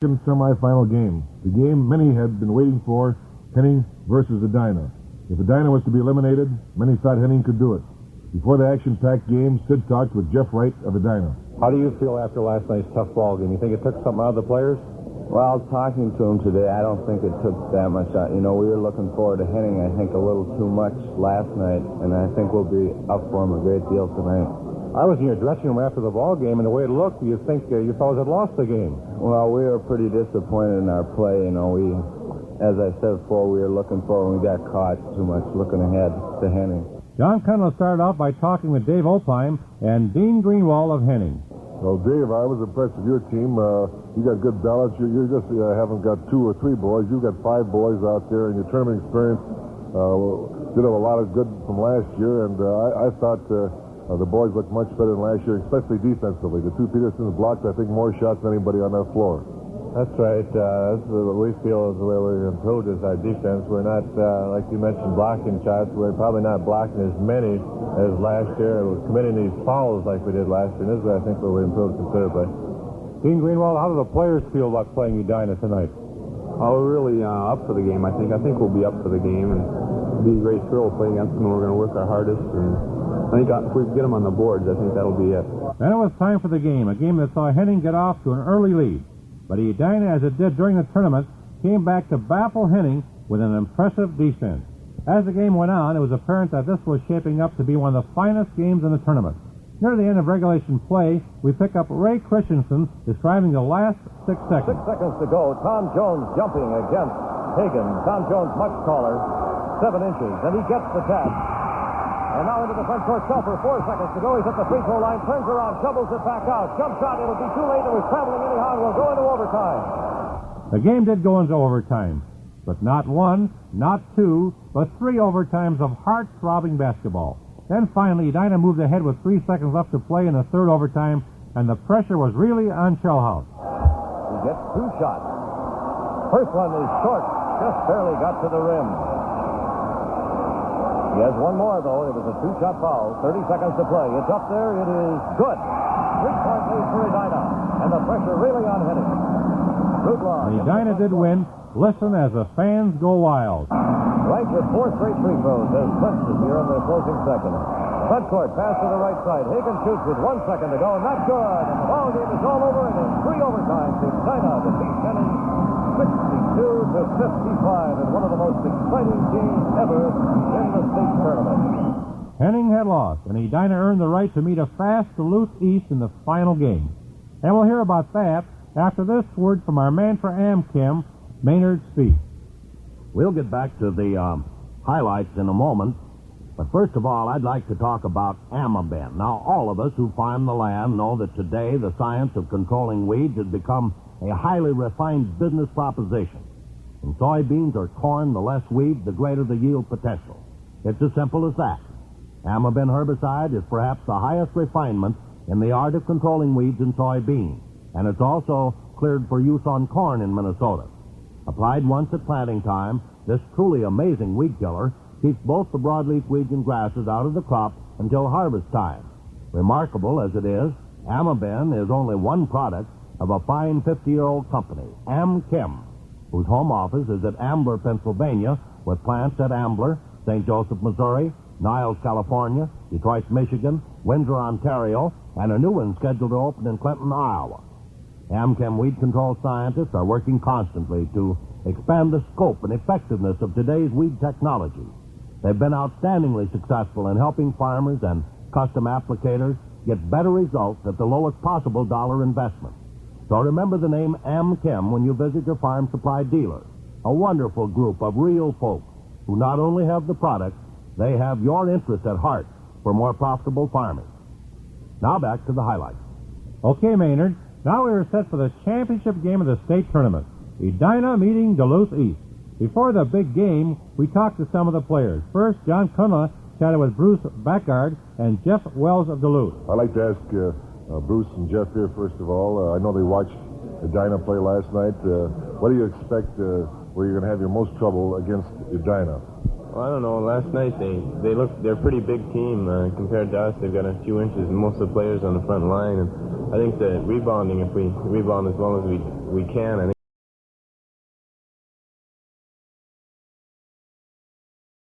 Semifinal game. The game many had been waiting for, Henning versus EDINA. If EDINA was to be eliminated, many thought Henning could do it. Before the action-packed game, Sid talked with Jeff Wright of EDINA. How do you feel after last night's tough ball game? You think it took something out of the players? Well, talking to him today, I don't think it took that much out. You know, we were looking forward to Henning, I think, a little too much last night, and I think we'll be up for him a great deal tonight. I was in your dressing room after the ball game, and the way it looked, you think you fellas had lost the game. Well, we were pretty disappointed in our play. You know, as I said before, we were looking forward, and we got caught too much looking ahead to Henning. John Cunliffe started off by talking with Dave Opheim and Dean Greenwald of Henning. Well, Dave, I was impressed with your team. You got good balance. You just haven't got 2 or 3 boys. You've got 5 boys out there, and your tournament experience did have a lot of good from last year, and I thought the boys looked much better than last year, especially defensively. The 2 Petersons blocked, I think, more shots than anybody on that floor. That's right. That's what we feel is the way we're improved is our defense. We're not, like you mentioned, blocking shots. We're probably not blocking as many as last year. We're committing these fouls like we did last year. And this is where I think where we improved considerably. Dean Greenwald, how do the players feel about playing EDINA tonight? Oh, we're really up for the game. I think we'll be up for the game, and it'll be a great thrill playing against them. We're going to work our hardest, and I think if we get them on the boards, I think that'll be it. Then it was time for the game, a game that saw Henning get off to an early lead. But EDINA, as it did during the tournament, came back to baffle Henning with an impressive defense. As the game went on, it was apparent that this was shaping up to be one of the finest games in the tournament. Near the end of regulation play, we pick up Ray Christensen describing the last 6 seconds. 6 seconds to go. Tom Jones jumping against Hagen. Tom Jones much taller, 7 inches, and he gets the tap. And now into the front court Selfer, 4 seconds to go. He's at the free throw line, turns around, shovels it back out. Jump shot, it'll be too late. It was traveling anyhow, and we'll go into overtime. The game did go into overtime, but not 1, not 2, but 3 overtimes of heart-throbbing basketball. Then finally, EDINA moved ahead with 3 seconds left to play in the third overtime, and the pressure was really on Shellhouse. He gets 2 shots. First one is short, just barely got to the rim. He has 1 more, though. It was a 2-shot foul. 30 seconds to play. It's up there. It is good. 3-point lead for EDINA, and the pressure really on Henning. And EDINA did win. Listen as the fans go wild. Rank with 4 straight free throws as clinched it here in the closing seconds. Front court, pass to the right side. Hagen shoots with 1 second to go. Not good. And the ball game is all over. And in 3 overtimes, EDINA defeats Henning 62-55 in one of the most exciting games ever in the state tournament. Henning had lost, and EDINA earned the right to meet a fast Duluth East in the final game. And we'll hear about that after this word from our man for Amchem, Maynard Speed. We'll get back to the highlights in a moment, but first of all, I'd like to talk about Amaben. Now, all of us who farm the land know that today the science of controlling weeds has become a highly refined business proposition. In soybeans or corn, the less weed, the greater the yield potential. It's as simple as that. Amaben herbicide is perhaps the highest refinement in the art of controlling weeds in soybeans, and it's also cleared for use on corn in Minnesota. Applied once at planting time, this truly amazing weed killer keeps both the broadleaf weeds and grasses out of the crop until harvest time. Remarkable as it is, Amaben is only one product of a fine 50-year-old company, Amchem, whose home office is at Ambler, Pennsylvania, with plants at Ambler, St. Joseph, Missouri, Niles, California, Detroit, Michigan, Windsor, Ontario, and a new one scheduled to open in Clinton, Iowa. Amchem weed control scientists are working constantly to expand the scope and effectiveness of today's weed technology. They've been outstandingly successful in helping farmers and custom applicators get better results at the lowest possible dollar investment. So remember the name Amchem when you visit your farm supply dealer. A wonderful group of real folks who not only have the product, they have your interest at heart for more profitable farming. Now back to the highlights. Okay, Maynard. Now we are set for the championship game of the state tournament. EDINA meeting Duluth East. Before the big game, we talked to some of the players. First, John Cunliffe chatted with Bruce Backard and Jeff Wells of Duluth. I'd like to ask Bruce and Jeff here, first of all. I know they watched EDINA play last night. What do you expect where you're going to have your most trouble against EDINA? Well, I don't know. Last night they're a pretty big team compared to us. They've got a few inches, and most of the players on the front line. And I think the rebounding, if we rebound as well as we we can.